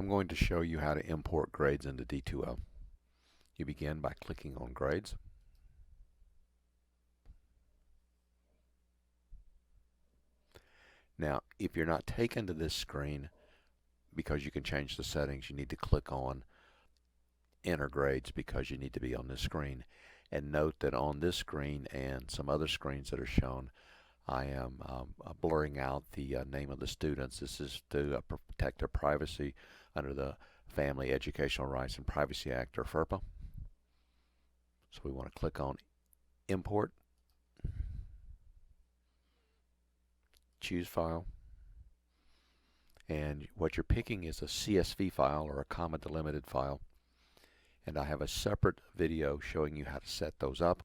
I'm going to show you how to import grades into D2L. You begin by clicking on Grades. Now, if you're not taken to this screen because you can change the settings, you need to click on Enter Grades because you need to be on this screen. And note that on this screen and some other screens that are shown, I am blurring out the name of the students. This is to protect their privacy under the Family Educational Rights and Privacy Act, or FERPA. So we want to click on Import, choose File, and what you're picking is a CSV file or a comma delimited file. And I have a separate video showing you how to set those up.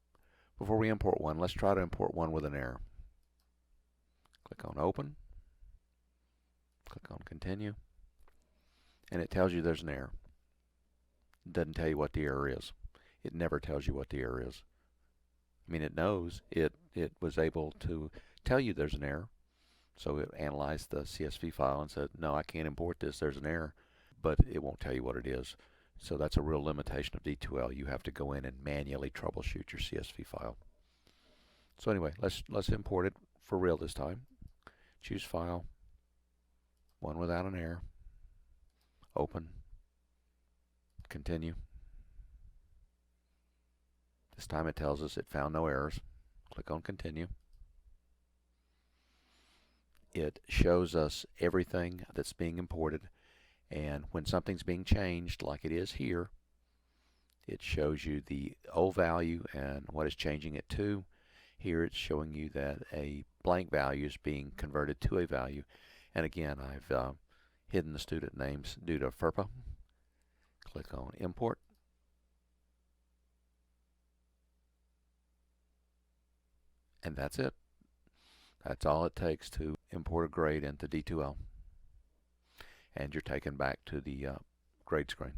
Before we import one, let's try to import one with an error. Click on Open, click on Continue, and it tells you there's an error. It doesn't tell you what the error is. It never tells you what the error is. I mean, it knows. It was able to tell you there's an error. So it analyzed the CSV file and said, no, I can't import this, there's an error, but it won't tell you what it is. So that's a real limitation of D2L. You have to go in and manually troubleshoot your CSV file. So anyway, let's import it for real this time. Choose File, one without an error, Open, Continue. This time it tells us it found no errors. Click on Continue. It shows us everything that's being imported, and when something's being changed like it is here, it shows you the old value and what is changing it to. Here it's showing you that a blank value is being converted to a value, and again I've hidden the student names due to FERPA. Click on Import, and that's it. That's all it takes to import a grade into D2L. And you're taken back to the grade screen.